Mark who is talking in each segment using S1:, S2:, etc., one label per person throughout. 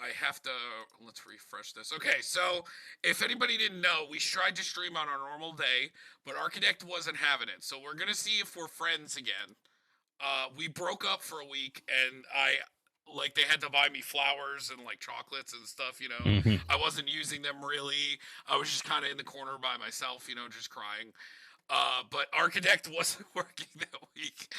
S1: I have to, let's refresh this. Okay, so if anybody didn't know, we tried to stream on our normal day, but Architect wasn't having it. So we're gonna see if we're friends again. We broke up for a week, and they had to buy me flowers and like chocolates and stuff.
S2: Hmm.
S1: I wasn't using them really. I was just kind of in the corner by myself, just crying. But Architect wasn't working that week.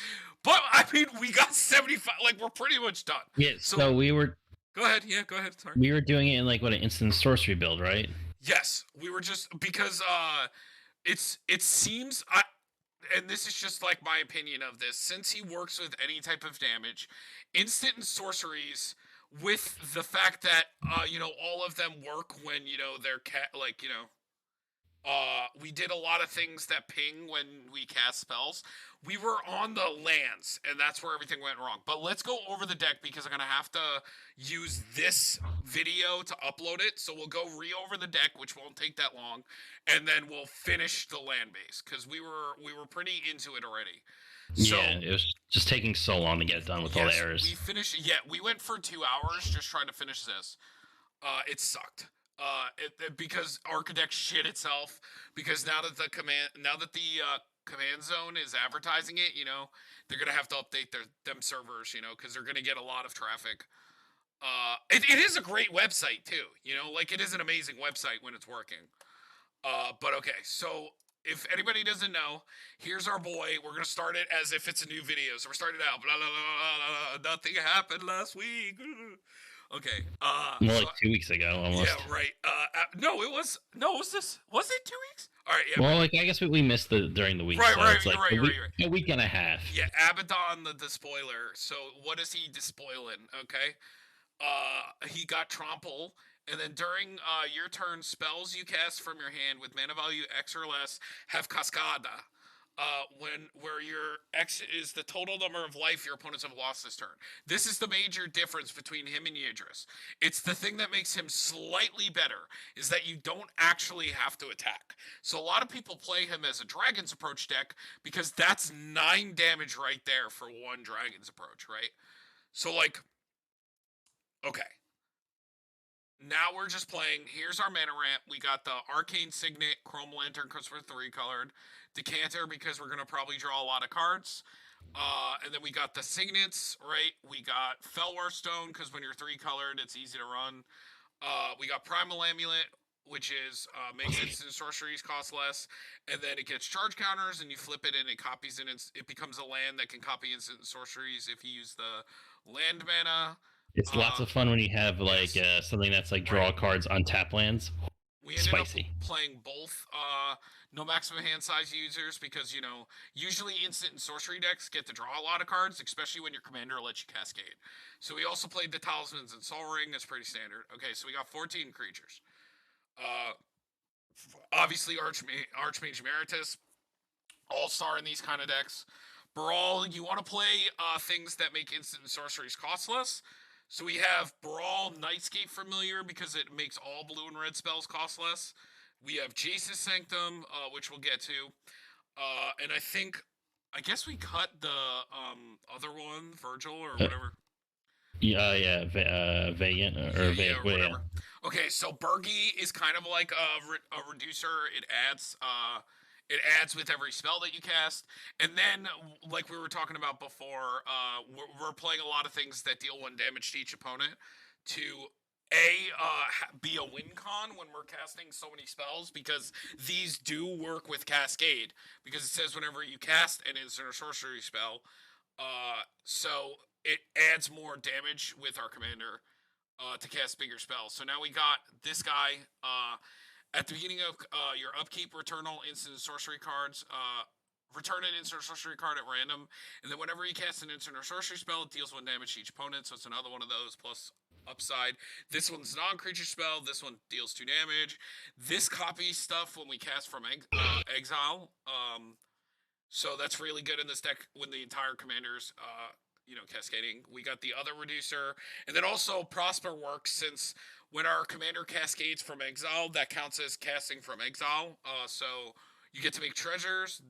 S1: But I mean, we got 75. Like we're pretty much done.
S2: Yeah,
S1: So
S2: so
S1: go ahead. Yeah, go ahead. Sorry.
S2: we were doing it in like what an instant sorcery build, right?
S1: Yes, we were just because it seems and this is just like my opinion of this, since he works with any type of damage, instant and sorceries, with the fact that all of them work when they're we did a lot of things that ping when we cast spells. We were on the lands, and that's where everything went wrong. But let's go over the deck because I'm gonna have to use this video to upload it. So we'll go over the deck, which won't take that long, and then we'll finish the land base because we were pretty into it already.
S2: Yeah,
S1: So
S2: it was just taking so long to get done with all the
S1: yes, we
S2: errors.
S1: finished. Yeah, we went for 2 hours just trying to finish this. It sucked. Because Architect shit itself. Because now that the command zone is advertising it, they're gonna have to update them servers, because they're gonna get a lot of traffic. It is a great website too, like it is an amazing website when it's working. But okay, so if anybody doesn't know, here's our boy. We're gonna start it as if it's a new video. So we're starting out. Blah, blah, blah, blah, blah, nothing happened last week. Okay.
S2: More
S1: So
S2: like 2 weeks ago,
S1: yeah,
S2: almost.
S1: right. No, it was no. Was it 2 weeks? All right. Yeah.
S2: Well, like I guess we missed the during the week,
S1: Right.
S2: so
S1: Right.
S2: it's
S1: You're
S2: like
S1: right. You're right. You're right.
S2: a week and a half.
S1: Yeah. Abaddon the Despoiler. So what is he despoiling? Okay. He got trample. And then during your turn, spells you cast from your hand with mana value X or less have Cascada. Where your X is the total number of life your opponents have lost this turn. This is the major difference between him and Yidris. It's the thing that makes him slightly better, is that you don't actually have to attack. So a lot of people play him as a Dragon's Approach deck because that's 9 damage right there for one Dragon's Approach, right? So like, okay. Now we're just playing. Here's our mana ramp. We got the Arcane Signet, Chrome Lantern, because we're 3-colored. Decanter, because we're going to probably draw a lot of cards. And then we got the Signets, right? We got Felwar Stone, because when you're 3-colored, it's easy to run. We got Primal Amulet, which is makes instant sorceries cost less, and then it gets charge counters, and you flip it, and it copies it. It becomes a land that can copy instant sorceries if you use the land mana.
S2: It's lots
S1: Uh,
S2: of fun when you have like
S1: yes,
S2: something that's like
S1: right.
S2: draw cards on tap lands.
S1: We ended up
S2: Spicy.
S1: playing both no maximum hand size users because usually instant and sorcery decks get to draw a lot of cards, especially when your commander lets you cascade. So we also played the talismans and soul ring. That's pretty standard. Okay, so we got 14 creatures. uh Obviously Archmage Emeritus, all-star in these kind of decks. Brawl, you want to play things that make instant and sorceries costless. So we have Brawl Nightscape Familiar because it makes all blue and red spells cost less. We have Jace's Sanctum, which we'll get to. And I guess we cut the other one, Virgil or
S2: Uh,
S1: whatever.
S2: yeah, Valiant
S1: Yeah,
S2: or
S1: yeah, or
S2: yeah.
S1: whatever. Okay, so Bergie is kind of like a reducer. It adds with every spell that you cast, and then like we were talking about before, we're playing a lot of things that deal 1 damage to each opponent to be a win con when we're casting so many spells, because these do work with Cascade, because it says whenever you cast an instant or sorcery spell, so it adds more damage with our commander to cast bigger spells. So now we got this guy. At the beginning of your upkeep, return all instant sorcery cards. Return an instant sorcery card at random, and then whenever you cast an instant or sorcery spell, it deals 1 damage to each opponent. So it's another one of those plus upside. This one's non-creature spell. This one deals 2 damage. This copies stuff when we cast from exile. So that's really good in this deck when the entire commander's cascading. We got the other reducer, and then also Prosper works since when our commander cascades from exile, that counts as casting from exile. So you get to make treasures.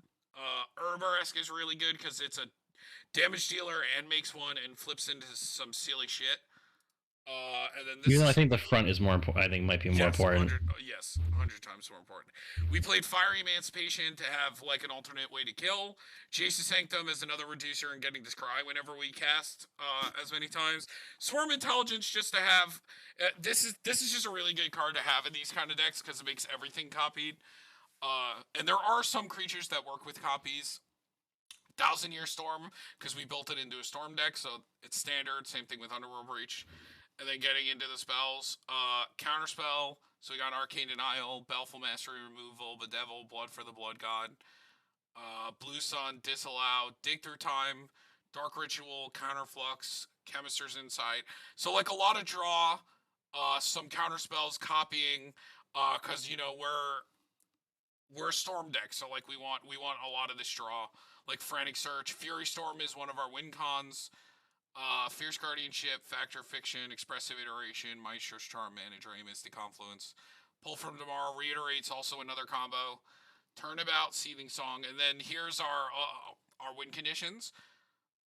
S1: Urbaresk is really good because it's a damage dealer and makes one and flips into some silly shit. And then
S2: Even
S1: this
S2: though I
S1: is
S2: think the front is more important. I think might be more
S1: yes,
S2: important.
S1: 100 yes, 100 times more important. We played Fiery Emancipation to have like an alternate way to kill. Jace's Sanctum is another reducer and getting to scry whenever we cast as many times. Swarm Intelligence just to have this is just a really good card to have in these kind of decks because it makes everything copied. And there are some creatures that work with copies. 1,000 Year Storm because we built it into a storm deck, so it's standard. Same thing with Underworld Breach. And then getting into the spells, Counterspell. So we got Arcane Denial, Baleful Mastery Removal, Bedevil, Blood for the Blood God, Blue Sun, Disallow, Dig Through Time, Dark Ritual, Counterflux, Chemist's Insight. So like a lot of draw, some counterspells, copying, because you know we're a storm deck, so like we want a lot of this draw, like Frantic Search. Fury Storm is one of our win cons. Fierce Guardianship, Factor Fiction, Expressive Iteration, Maestro's Charm, Mana Drain, Mystic Confluence. Pull from Tomorrow, Reiterates, also another combo. Turnabout, Seething Song, and then here's our win conditions.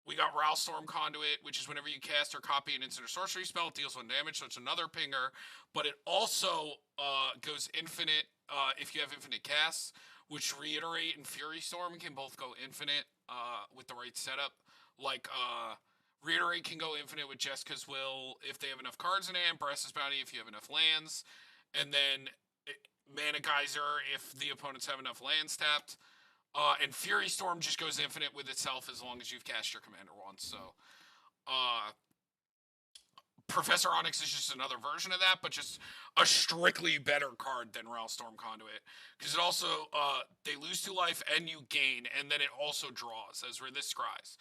S1: We got Ral Storm Conduit, which is whenever you cast or copy an instant or sorcery spell, it deals 1 damage, so it's another pinger. But it also goes infinite if you have infinite casts, which Reiterate and Fury Storm can both go infinite with the right setup. Like, Reiterate can go infinite with Jessica's Will if they have enough cards in hand, Brass's Bounty if you have enough lands, and then Mana Geyser if the opponents have enough lands tapped. And Fury Storm just goes infinite with itself as long as you've cast your commander once. So, Professor Onyx is just another version of that, but just a strictly better card than Ral Storm Conduit. Because it also, they lose 2 life and you gain, and then it also draws, as we're this scries.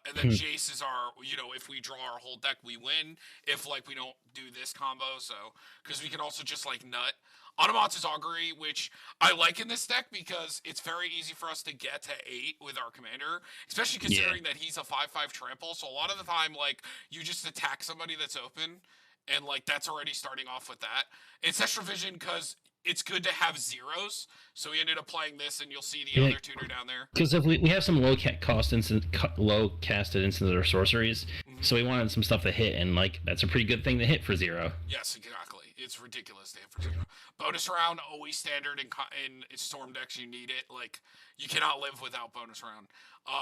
S1: And then Jace is our, if we draw our whole deck, we win. If, like, we don't do this combo, so, because we can also just, like, nut. Automat's Augury, which I like in this deck because it's very easy for us to get to 8 with our commander, especially considering that he's a 5/5 trample. So a lot of the time, like, you just attack somebody that's open, and, like, that's already starting off with that. Ancestral Vision, because it's good to have zeros. So we ended up playing this, and you'll see the other tutor down there.
S2: Because if we have some low casted instances or sorceries, so we wanted some stuff to hit, and like that's a pretty good thing to hit for 0.
S1: Yes, exactly. It's ridiculous to hit for 0. Bonus round, always standard in storm decks. You need it. Like, you cannot live without bonus round.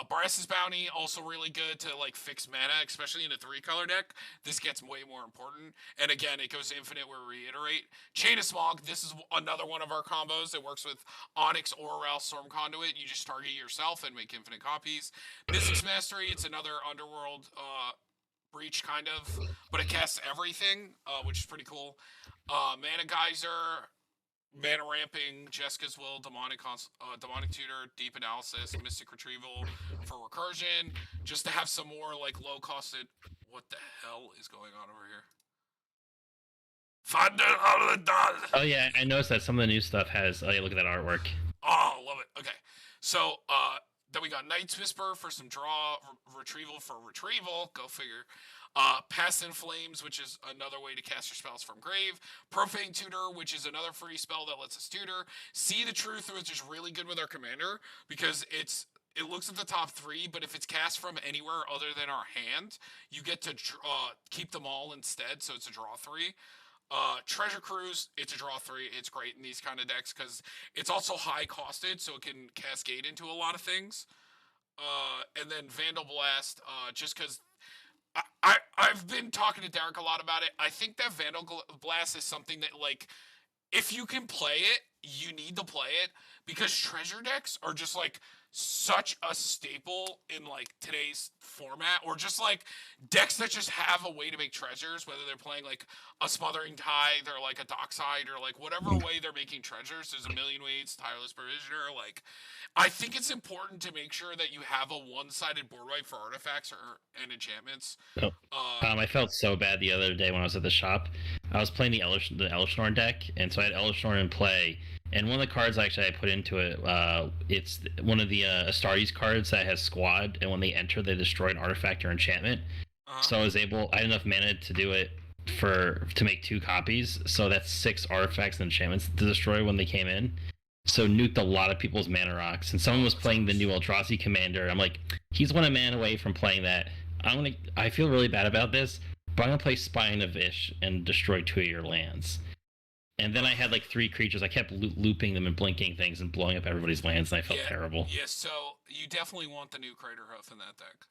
S1: Brass's Bounty, also really good to, like, fix mana, especially in a 3-color deck. This gets way more important. And again, it goes infinite where Reiterate. Chain of Smog, this is another one of our combos. It works with Onyx or Ral Storm Conduit. You just target yourself and make infinite copies. Mystic's Mastery, it's another Underworld Breach, kind of, but it casts everything, which is pretty cool. Mana Geyser, Mana Ramping, Jessica's Will, Demonic Tutor, Deep Analysis, Mystic Retrieval for recursion, just to have some more, like, low-costed... What the hell is going on over here?
S2: Oh yeah, I noticed that some of the new stuff has... Oh yeah, look at that artwork.
S1: Oh, love it. Okay. So, then we got Night's Whisper for some draw, Retrieval for retrieval, go figure. Past in Flames, which is another way to cast your spells from grave. Profane Tutor, which is another free spell that lets us tutor. See the Truth, which is really good with our commander, because it looks at the top 3, but if it's cast from anywhere other than our hand, you get to keep them all instead, so it's a draw 3. Treasure Cruise, it's a draw 3. It's great in these kind of decks because it's also high costed, so it can cascade into a lot of things. And then Vandal Blast, just because I've been talking to Derek a lot about it. I think that Vandal Blast is something that, like, if you can play it, you need to play it, because treasure decks are just, like, such a staple in, like, today's format, or just, like, decks that just have a way to make treasures, whether they're playing, like, a Smothering Tithe or, like, a Dockside, or, like, whatever way they're making treasures. There's a million ways. Tireless Provisioner. Like, I think it's important to make sure that you have a one-sided board wipe for artifacts and enchantments.
S2: Oh. I felt so bad the other day when I was at the shop. I was playing the Elishnorn deck, and so I had Elishnorn in play. And one of the cards I put into it, it's one of the Astartes cards that has Squad, and when they enter, they destroy an artifact or enchantment. So I had enough mana to do it to make 2 copies. So that's 6 artifacts and enchantments to destroy when they came in. So nuked a lot of people's mana rocks. And someone was playing the new Eldrazi commander. I'm like, he's 1 mana away from playing that. I feel really bad about this, but I'm gonna play Spine of Ish and destroy 2 of your lands. And then I had like 3 creatures. I kept looping them and blinking things and blowing up everybody's lands, and I felt terrible.
S1: Yeah, so you definitely want the new Crater Hoof in that deck.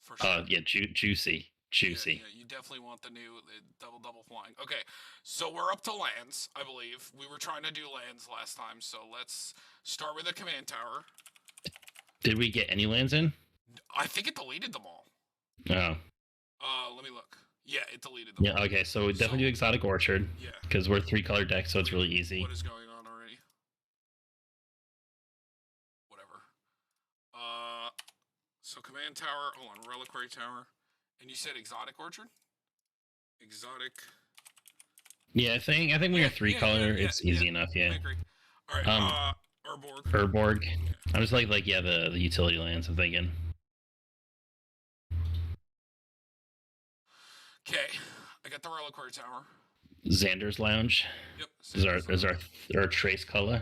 S1: For sure.
S2: Yeah, juicy. Juicy.
S1: Yeah, you definitely want the new double flying. Okay, so we're up to lands, I believe. We were trying to do lands last time, so let's start with the command tower.
S2: Did we get any lands in?
S1: I think it deleted them all.
S2: Oh.
S1: Let me look. Yeah, it deleted them.
S2: Yeah, okay, so we definitely do Exotic Orchard.
S1: Yeah.
S2: Because we're 3-color deck, so it's really easy.
S1: What is going on already? Whatever. So command tower, hold on, reliquary tower. And you said Exotic Orchard? Exotic.
S2: Yeah, I think when you're 3-color, it's easy enough, yeah.
S1: I agree. Alright, Urborg.
S2: Urborg. I'm just like the utility lands I'm thinking.
S1: Okay, I got the reliquary tower.
S2: Xander's Lounge.
S1: Yep.
S2: Is our trace color.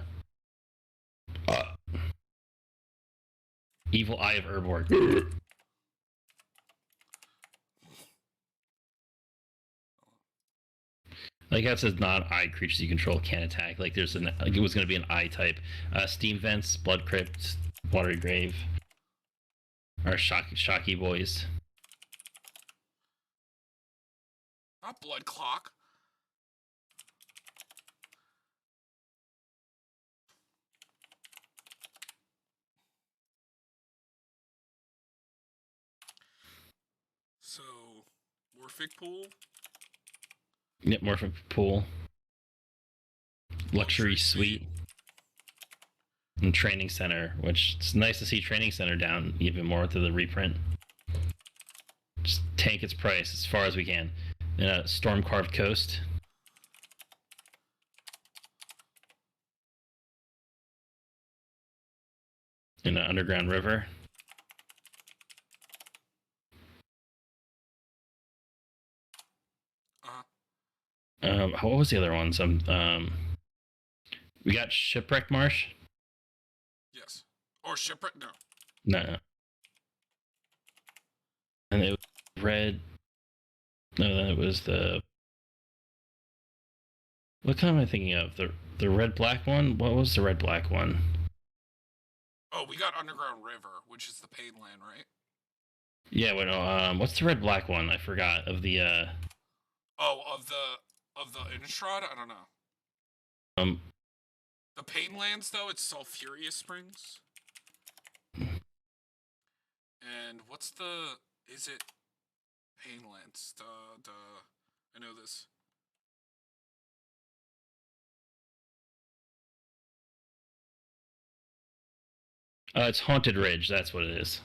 S2: Evil Eye of Urborg. Like that says non-eye creatures you control can't attack. Like there's it was gonna be an eye type. Steam Vents, Blood Crypt, Watery Grave. Or Shocky Boys.
S1: Not Blood Clock. So, Morphic Pool.
S2: Yep, Morphic Pool. Luxury Suite. And Training Center, which it's nice to see Training Center down even more to the reprint. Just tank its price as far as we can. Storm Carved Coast. In an Underground River. What was the other ones? We got Shipwrecked Marsh.
S1: Yes. Or Shipwreck? No.
S2: No. And it was red. No, that was the. What kind am I thinking of? The red black one? What was the red black one?
S1: Oh, we got Underground River, which is the paid land, right?
S2: Yeah, wait, no, what's the red black one? I forgot of the
S1: Oh, of the Innistrad? I don't know. The paid lands though, it's Sulfurious Springs. And what's the is it Painlands? I know this.
S2: It's Haunted Ridge, that's what it is.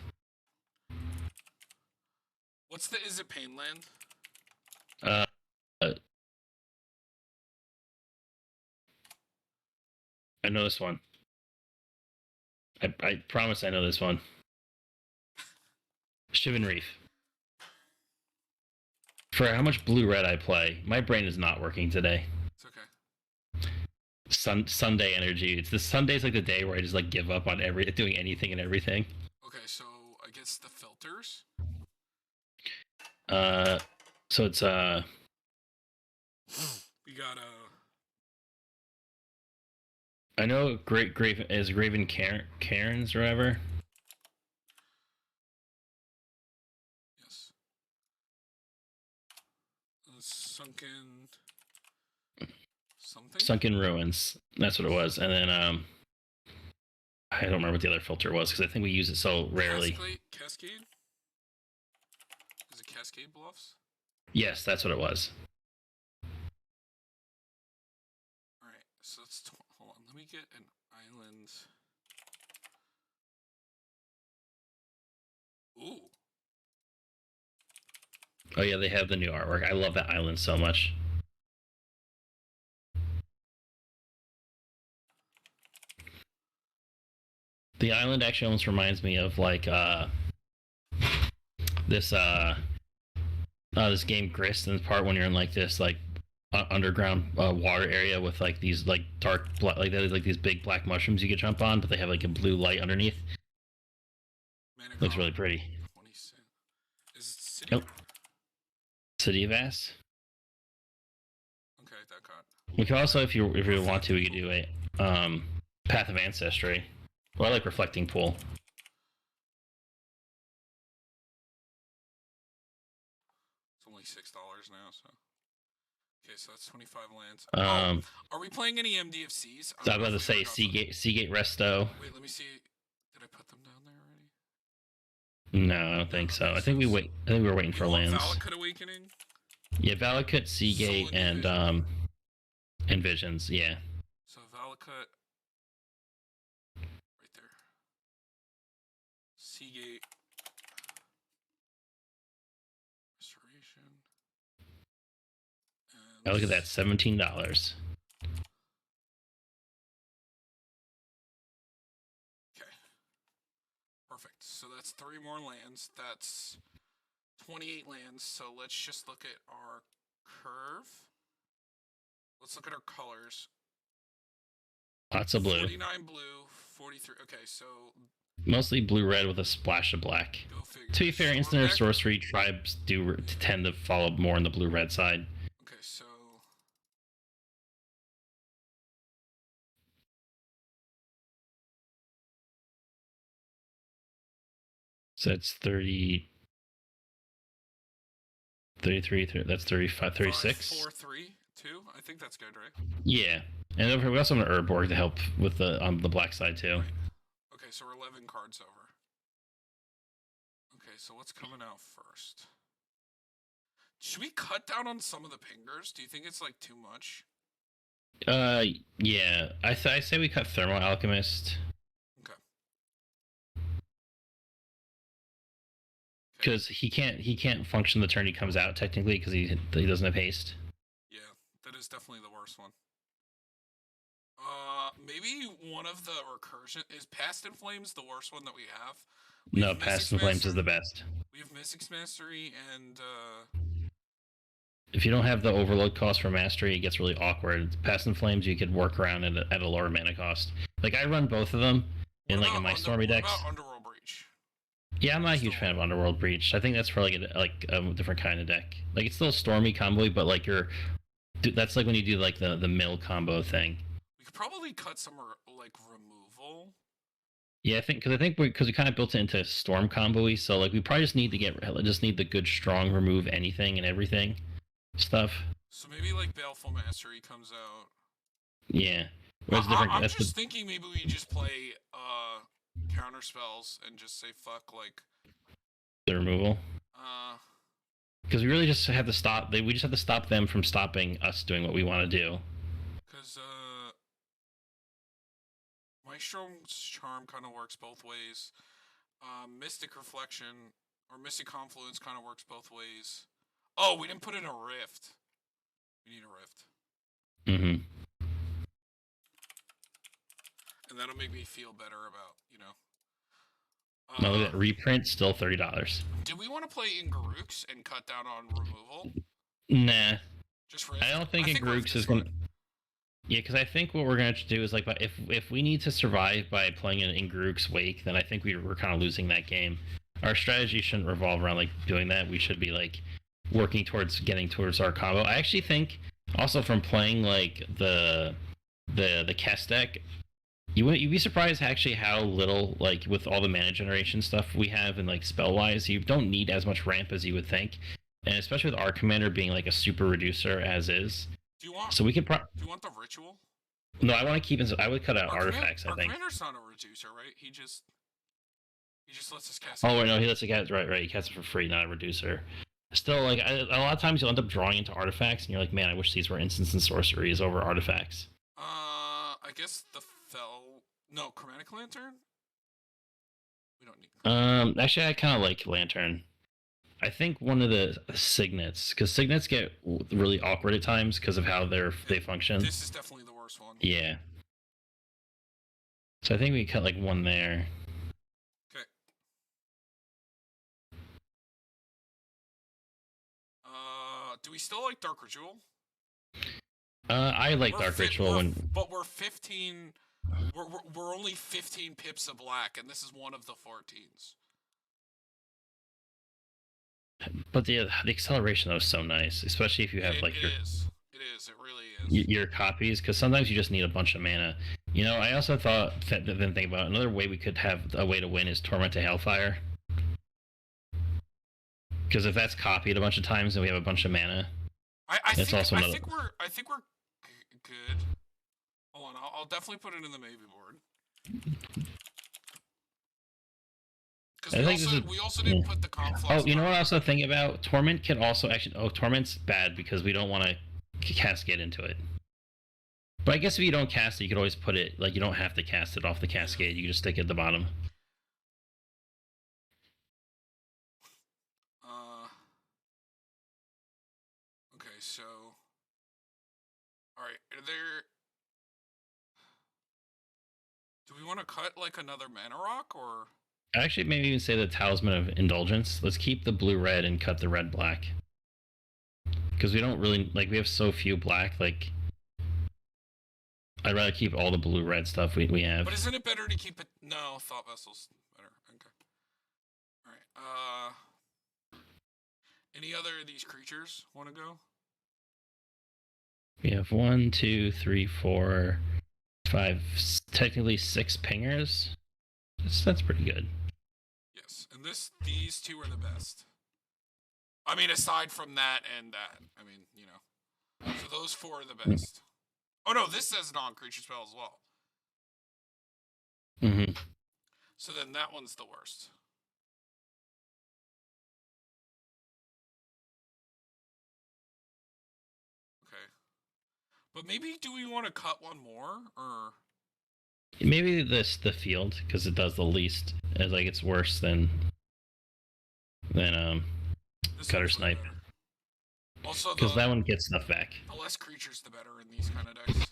S1: What's the is it Painland?
S2: I know this one. I promise I know this one. Shivan Reef. For how much blue-red I play, my brain is not working today.
S1: It's okay.
S2: Sunday energy. It's the Sunday's like the day where I just like give up on doing anything and everything.
S1: Okay, so I guess the filters.
S2: So it's
S1: we got
S2: I know Graven Cairns or whatever.
S1: Yes. Sunken
S2: Ruins. That's what it was. And then I don't remember what the other filter was because I think we use it so rarely.
S1: Cascade? Is it Cascade Bluffs?
S2: Yes, that's what it was.
S1: Alright, so let's hold on. Let me get an island. Ooh.
S2: Oh yeah, they have the new artwork. I love that island so much. The island actually almost reminds me of like this game Grist, and the part when you're in like this like underground water area with like these like dark like these big black mushrooms you can jump on, but they have like a blue light underneath. Looks really pretty.
S1: Is it city?
S2: Nope. City of Ass.
S1: Okay, that got.
S2: We could also, if you want to, we could do a Path of Ancestry. Well, I like Reflecting Pool.
S1: It's only $6 now, so. Okay, so that's 25 lands. Are we playing any MDFCs?
S2: So I'm about to say Seagate Resto.
S1: Wait, let me see. Did I put them down there already?
S2: No, I don't think so. I think we were waiting for lands.
S1: Valakut Awakening?
S2: Yeah, Valakut, Seagate, and Visions, yeah.
S1: So Valakut right there. Seagate. Restoration.
S2: Now look at that, $17.
S1: Okay. Perfect. So that's 3 more lands. That's 28 lands. So let's just look at our curve. Let's look at our colors.
S2: Lots of blue.
S1: 49 blue, 43. Okay, so
S2: mostly blue-red with a splash of black.
S1: Go figure.
S2: To be fair, instant or sorcery tribes do tend to follow more on the blue-red side.
S1: Okay, so
S2: it's 30, 33, that's 35, 36.
S1: 5, 4, 3, 2. I think that's good, right?
S2: Yeah, and we also have an Urborg to help with the on the black side too.
S1: Right. Okay, so we're 11 cards over. Okay, so what's coming out first? Should we cut down on some of the pingers? Do you think it's like too much?
S2: Yeah. I say we cut Thermal Alchemist.
S1: Okay.
S2: Because he can't function the turn he comes out technically because he doesn't have haste.
S1: Yeah, that is definitely the worst one. Maybe one of the recursion is Past in Flames the worst one that we have.
S2: No, Past in Flames is the best.
S1: We have Mystic's Mastery and
S2: if you don't have the overload cost for mastery, it gets really awkward. Past in Flames you could work around at a lower mana cost. Like I run both of them in my Stormy decks.
S1: What about Underworld Breach?
S2: Yeah, I'm not a huge fan of Underworld Breach. I think that's for like a different kind of deck. Like it's still Stormy combo, but like that's like when you do like the mill combo thing.
S1: We could probably cut some like removal.
S2: Yeah, I think because we kind of built it into Storm combo-y, so like we probably just need the good strong remove anything and everything stuff.
S1: So maybe like Baleful Mastery comes out.
S2: Yeah.
S1: I'm just thinking maybe we just play counter spells and just say fuck like
S2: the removal. Because we really just have to stop. We just have to stop them from stopping us doing what we want to do.
S1: Because Maestro's Charm kind of works both ways. Mystic Reflection or Mystic Confluence kind of works both ways. Oh, we didn't put in a Rift. We need a Rift.
S2: Mm-hmm.
S1: And that'll make me feel better about,
S2: No, look at reprint, still $30.
S1: Do we want to play in Garooks and cut down on removal?
S2: Nah.
S1: Just Rift?
S2: I don't think Garooks is going to... Yeah, because I think what we're going to do is, like, if we need to survive by playing in Garooks' wake, then I think we're kind of losing that game. Our strategy shouldn't revolve around, like, doing that. We should be, like, working towards getting towards our combo. I actually think, also from playing, like, the Kess deck... You'd be surprised actually how little, like, with all the mana generation stuff we have and, like, spell-wise, you don't need as much ramp as you would think. And especially with our commander being, like, a super reducer as is.
S1: Do you want do you want the ritual?
S2: No, I want to keep I would cut out artifacts, I think.
S1: Our commander's not a reducer, right? He just lets us cast
S2: Oh, wait, no, he lets it cast, right, he casts it for free, not a reducer. Still, like, a lot of times you'll end up drawing into artifacts, and you're like, man, I wish these were instants and sorceries over artifacts.
S1: I guess the Chromatic Lantern? We don't need
S2: actually, I kind of like Lantern. I think one of the Signets, because Signets get really awkward at times because of how they function.
S1: This is definitely the worst one.
S2: Yeah. So I think we cut, like, one there.
S1: Okay. Do we still like Dark Ritual?
S2: I like Dark Ritual
S1: but we're 15. We're only 15 pips of black, and this is one of the 14s.
S2: But the acceleration though is so nice, especially if you have like
S1: It
S2: your
S1: is. It is. It really is.
S2: your copies, because sometimes you just need a bunch of mana. You know, I also then think about another way we could have a way to win is Torment to Hailfire. Because if that's copied a bunch of times and we have a bunch of mana, it's also another.
S1: I think we're good. Hold on, I'll definitely put it in the maybe board. Because we also didn't put the conflux.
S2: Oh, you know what I also think about? Torment can also actually. Oh, Torment's bad because we don't want to cascade into it. But I guess if you don't cast it, you could always put it, like, you don't have to cast it off the cascade. You can just stick it at the bottom.
S1: Okay, so. Alright, are there. Do we want to cut, like, another mana rock, or.
S2: I actually maybe even say the Talisman of Indulgence. Let's keep the blue-red and cut the red-black. Because we don't really, like, we have so few black, like. I'd rather keep all the blue-red stuff we have.
S1: But isn't it better to keep it? No, Thought Vessel's better. Okay. Alright, any other of these creatures want to go?
S2: We have 1, 2, 3, 4, 5, technically 6 pingers. That's pretty good.
S1: Yes, and these two are the best. I mean, aside from that and that. I mean, you know. So those four are the best. Oh no, this says non-creature spell as well.
S2: Mm-hmm.
S1: So then that one's the worst. Okay. But maybe do we want to cut one more, or
S2: maybe the field, because it does the least. As like it's worse than Cutter Snipe.
S1: Also,
S2: because that one gets stuff back.
S1: The less creatures, the better in these kind of decks.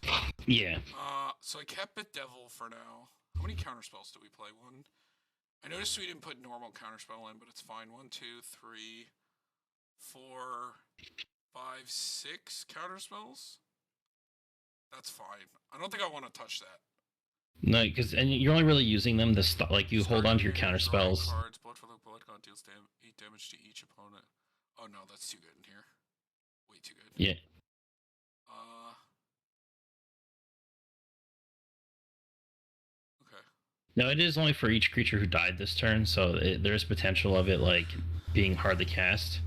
S2: Yeah.
S1: So I kept Bedevil for now. How many counterspells do we play? One. I noticed we didn't put normal counterspell in, but it's fine. 1, 2, 3, 4, 5, 6 counterspells. That's fine. I don't think I want to touch that.
S2: No, because and you're only really using them to like you hold on to your counter spells.
S1: Cards, Blood for the Blood God deals 8 damage to each opponent. Oh no, that's too good in here. Way too good.
S2: Yeah.
S1: Okay.
S2: No, it is only for each creature who died this turn, so there's potential of it like being hard to cast.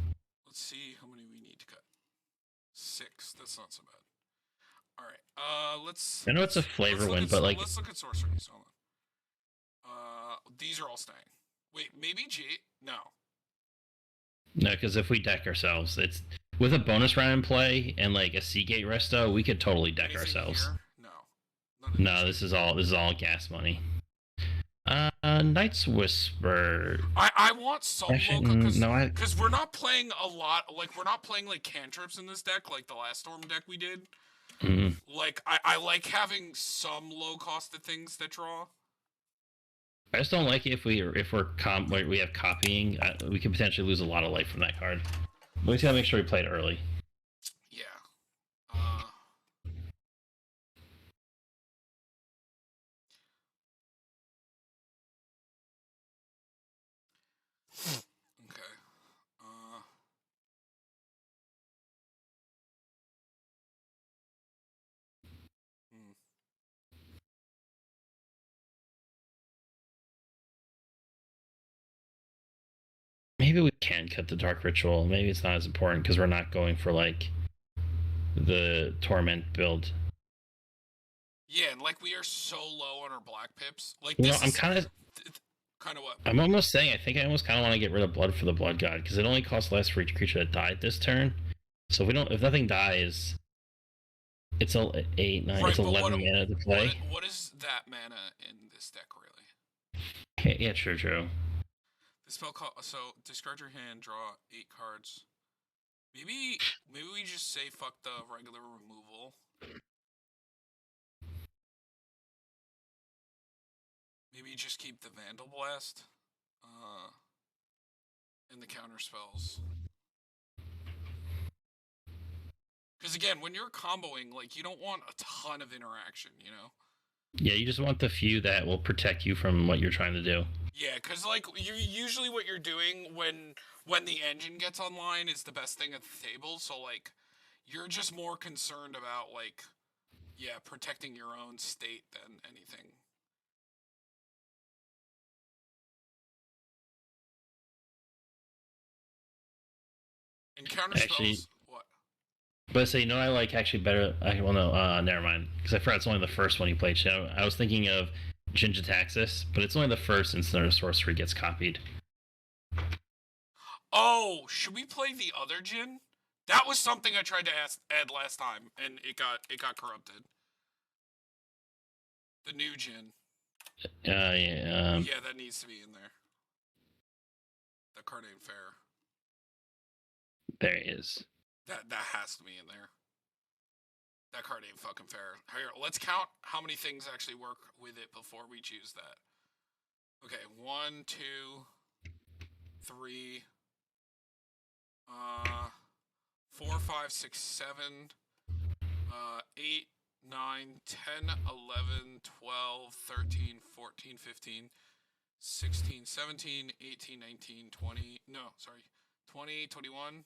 S1: Let's see how many we need to cut. 6. That's not so bad. All right. Let's.
S2: I know it's a flavor win, but like.
S1: Let's look at sorceries. Hold on. These are all staying. Wait, maybe G? No.
S2: No, because if we deck ourselves, it's with a bonus round in play and like a Seagate resto, we could totally deck ourselves.
S1: Here?
S2: No, this is all gas money. Knight's Whisper.
S1: I want some Loka because we're not playing a lot. Like we're not playing like cantrips in this deck, like the last Storm deck we did.
S2: Mm-hmm.
S1: Like I like having some low costed things that draw.
S2: I just don't like it if we have copying. We could potentially lose a lot of life from that card. We just gotta make sure we play it early.
S1: Yeah. Okay.
S2: Maybe we can cut the Dark Ritual. Maybe it's not as important because we're not going for like the Torment build.
S1: Yeah, and like we are so low on our black pips. Like
S2: I'm kind of
S1: what?
S2: I'm almost saying I think I almost kind of want to get rid of Blood for the Blood God because it only costs less for each creature that died this turn. So if nothing dies, it's 8, 9, it's 11 mana to play.
S1: What is that mana in this deck really?
S2: Yeah, true.
S1: The spell so discard your hand, draw 8 cards. Maybe we just say fuck the regular removal. Maybe just keep the Vandal Blast. And the counter spells. Because again, when you're comboing, like you don't want a ton of interaction, you know?
S2: Yeah, you just want the few that will protect you from what you're trying to do.
S1: Yeah, because like usually what you're doing when when the engine gets online is the best thing at the table. So like, you're just more concerned about like, yeah, protecting your own state than anything. And counter
S2: Actually,
S1: spells, what?
S2: but say no, I like actually better. Well, no, never mind, because I forgot it's only the first one you played. So I was thinking of Jin-Jitaxis, but it's only the first instance of sorcery gets copied.
S1: Oh, should we play the other Jin? That was something I tried to add last time, and it got corrupted. The new Jin.
S2: Yeah,
S1: Yeah, that needs to be in there. That card ain't fair.
S2: there it is.
S1: That has to be in there. That card ain't fucking fair. Here, let's count how many things actually work with it before we choose that. Okay, 1, 2, 3, 4, 5, 6, 7, 8, 9, 10, 11, 12, 13, 14, 15, 16, 17, 18, 19, 20. No, sorry. 20, 21,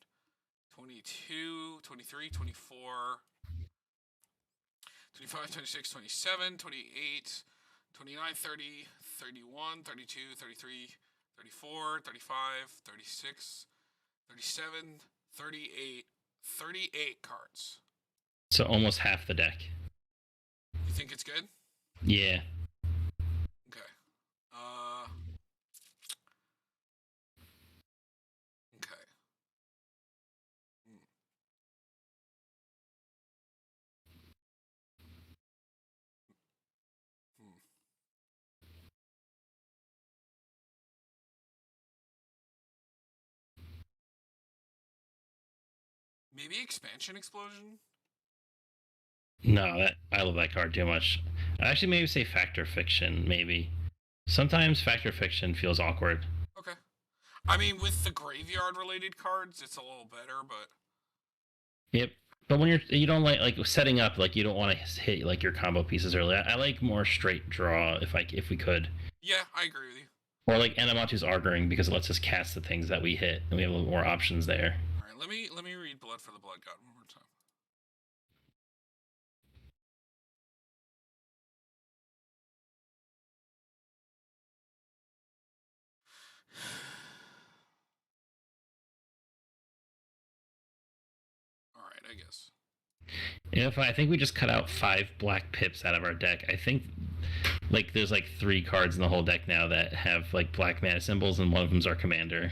S1: 22, 23, 24, 25, 26, 27, 28, 29, 30, 31, 32, 33, 34, 35, 36, 37, 38, 38 cards.
S2: So almost half the deck.
S1: You think it's good?
S2: Yeah.
S1: Okay. Okay. Hmm. Hmm. Maybe expansion explosion.
S2: No, that I love that card too much. I actually maybe say Factor Fiction. Maybe sometimes Factor Fiction feels awkward.
S1: Okay. I mean, with the graveyard related cards, it's a little better, but
S2: Yep. But when you don't like setting up, like you don't want to hit like your combo pieces early. I like more straight draw if we could,
S1: yeah, I agree with you.
S2: or like Anamatu's Arguing because it lets us cast the things that we hit and we have a little more options there.
S1: All right, let me read Blood for the Blood God one more time. All right, I guess.
S2: If I think we just cut out 5 black pips out of our deck, I think like there's like 3 cards in the whole deck now that have like black mana symbols, and one of them's our commander.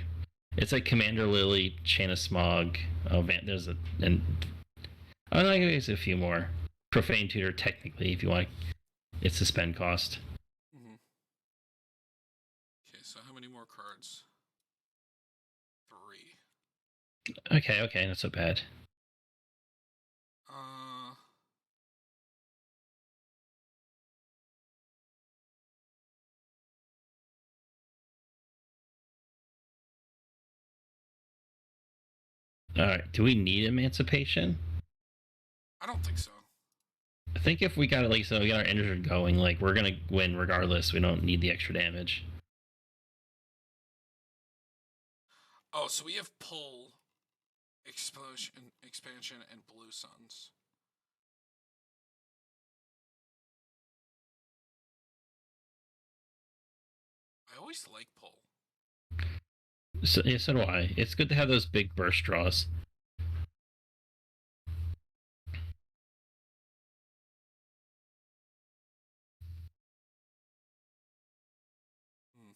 S2: It's like Commander Lily, Chain of Smog. Oh, there's a and oh, no, there's a few more. Profane Tutor, technically, if you want, it's a spend cost.
S1: Mm-hmm. Okay, so how many more cards? 3.
S2: Okay, not so bad.
S1: Uh.
S2: All right, do we need Emancipation?
S1: I don't think so.
S2: I think if we got like so we got our engine going, like we're gonna win regardless. We don't need the extra damage.
S1: Oh, so we have pull, explosion, expansion, and blue suns. I always like pull.
S2: So, yeah, so do I. It's good to have those big burst draws.
S1: Hmm.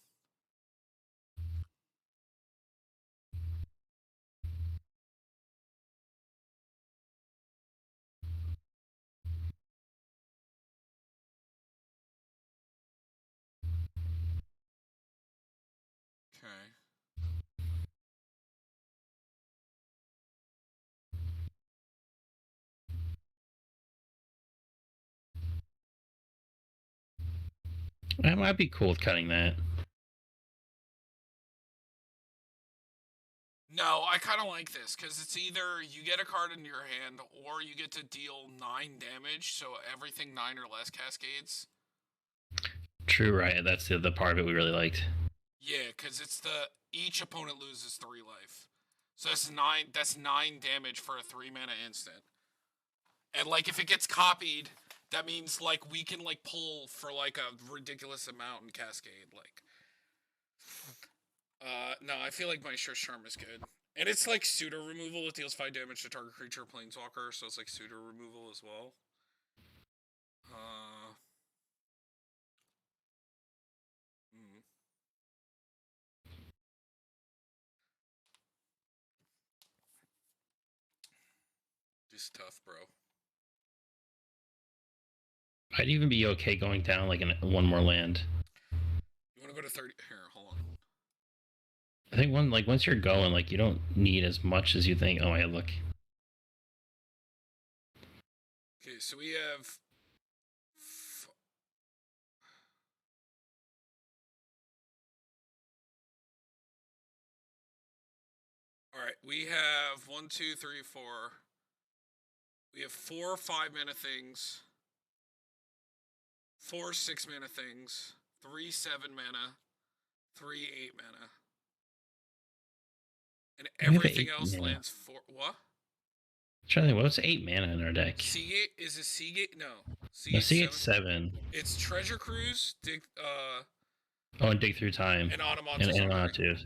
S1: Okay.
S2: I might be cool with cutting that.
S1: No, I kind of like this because it's either you get a card into your hand or you get to deal 9 damage, so everything 9 or less cascades.
S2: True, right? That's the part of it we really liked.
S1: Yeah, because it's the each opponent loses 3 life. So that's 9. That's 9 damage for a 3-mana instant. And like if it gets copied, that means like we can like pull for like a ridiculous amount in Cascade. Like, no, I feel like Maestro's Charm is good. And it's like pseudo removal. It deals 5 damage to target creature or planeswalker, so it's like pseudo removal as well. Just tough, bro.
S2: I'd even be okay going down like one more land.
S1: You want to go to 30? Here, hold on.
S2: I think once you're going, like you don't need as much as you think. Oh, yeah, look.
S1: Okay, so we have. All right, we have 1, 2, 3, 4. We have 4 5-mana things, 4 6-mana things, 3 7-mana, 3 8-mana, and everything else
S2: mana.
S1: lands 4. What?
S2: I'm trying to think, what's 8 mana in our deck?
S1: Seagate is a Seagate? No.
S2: Seagate's 7.
S1: It's Treasure Cruise,
S2: and Dig Through Time.
S1: And Automata.
S2: And Automata.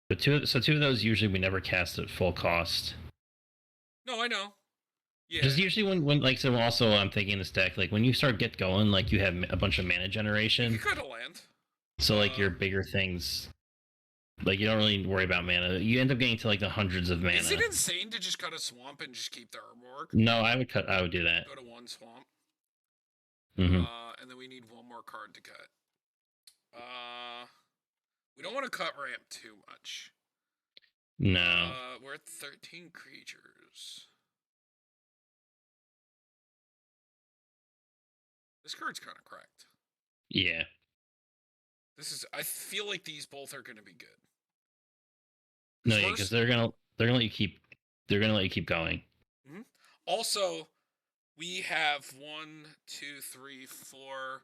S2: But two of those usually we never cast at full cost.
S1: No, I know. Yeah.
S2: Because usually when like so also I'm thinking this deck like when you start get going like you have a bunch of mana generation.
S1: You could cut a land.
S2: So like your bigger things, like you don't really worry about mana. You end up getting to like the hundreds of mana.
S1: Is it insane to just cut a swamp and just keep the Urborg?
S2: No, I would do that.
S1: Go to 1 swamp.
S2: Mm-hmm.
S1: And then we need 1 more card to cut. We don't want to cut ramp too much.
S2: No.
S1: We're at 13 creatures. This card's kind of cracked.
S2: Yeah.
S1: I feel like these both are going to be good.
S2: No, yeah, because they're gonna let you keep going.
S1: Mm-hmm. Also, we have 1, 2, 3, 4,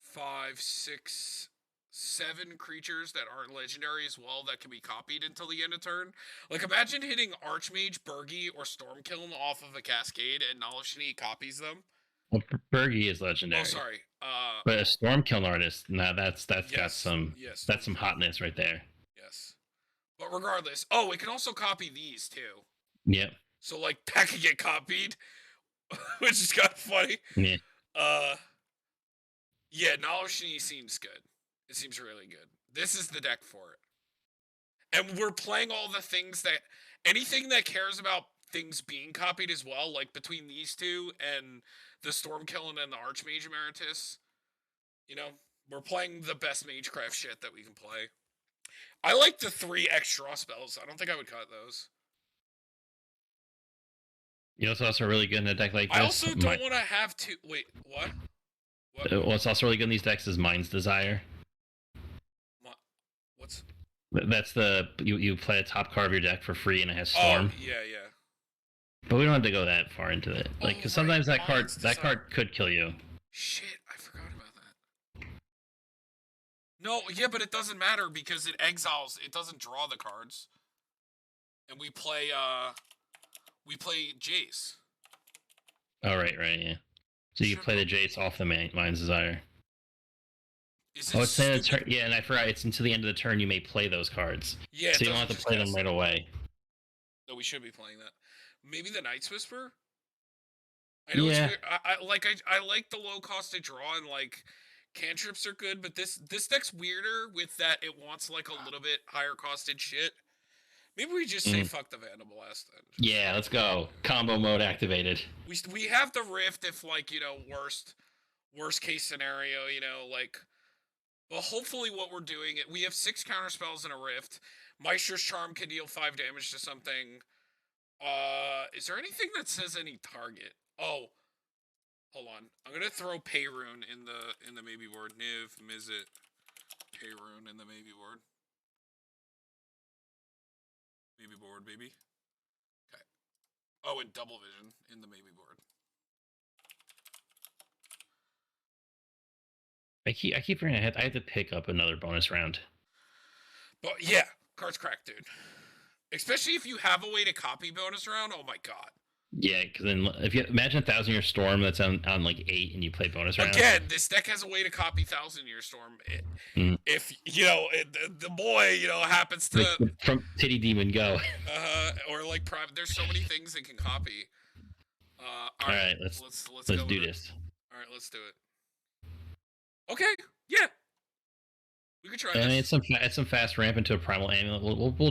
S1: 5, 6, 7 creatures that aren't legendary as well that can be copied until the end of turn. Like imagine hitting Archmage, Burgi, or Stormkiln off of a Cascade and Nalashini copies them.
S2: Well, Burgi is legendary.
S1: Oh, sorry.
S2: But a Stormkiln artist, that's
S1: yes,
S2: got some that's some hotness right there.
S1: Yes. But regardless, we can also copy these too.
S2: Yep.
S1: So like that could get copied, which is kind of funny.
S2: Yeah.
S1: Yeah, Nalashini seems good. It seems really good. This is the deck for it. And we're playing all the things that anything that cares about things being copied as well, like between these two and the Stormkiln and the Archmage Emeritus. You know, we're playing the best Magecraft shit that we can play. I like the 3 extra spells. I don't think I would cut those.
S2: You know what's also really good in a deck like this?
S1: I also don't want to have to... Wait, what?
S2: What's also really good in these decks is Mind's Desire.
S1: What's...
S2: That's the... You play a top card of your deck for free and it has Storm.
S1: Oh, yeah.
S2: But we don't have to go that far into it. Like, because sometimes that card could kill you.
S1: Shit, I forgot about that. No, yeah, but it doesn't matter because it exiles. It doesn't draw the cards. And we play Jace.
S2: Oh, right, yeah. So you play the Jace off the Mind's Desire. It's in the turn. Yeah, and I forgot. It's until the end of the turn you may play those cards.
S1: Yeah,
S2: so you don't have to play them right away.
S1: No, we should be playing that. Maybe the Night's Whisper. I know it's weird. I like the low cost to draw and like cantrips are good, but this deck's weirder with that it wants like a little bit higher costed shit. Maybe we just say fuck the Vandal Blast then.
S2: Yeah, let's go. Combo mode activated.
S1: We have the Rift if like, worst case scenario, like well hopefully what we're doing we have 6 counter spells in a Rift. Maestro's Charm can deal 5 damage to something. Is there anything that says any target? Oh. Hold on. I'm gonna throw Payrune in the maybe board. Niv, Mizzet, Payrune in the maybe board. Maybe board, baby. Okay. Oh, and Double Vision in the maybe board.
S2: I keep hearing I have to pick up another bonus round.
S1: But yeah, cards crack, dude. Especially if you have a way to copy bonus round. Oh my god.
S2: Yeah, because then if you imagine 1,000 Year Storm that's on like 8 and you play bonus round.
S1: Again, this deck has a way to copy 1,000 Year Storm. If the boy happens to
S2: like, from Titty Demon Go.
S1: or like private. There's so many things it can copy. All right, let's go
S2: do this.
S1: All right, let's do it. Okay, yeah, we could try
S2: And
S1: this.
S2: it's some fast ramp into a Primal Amulet. We'll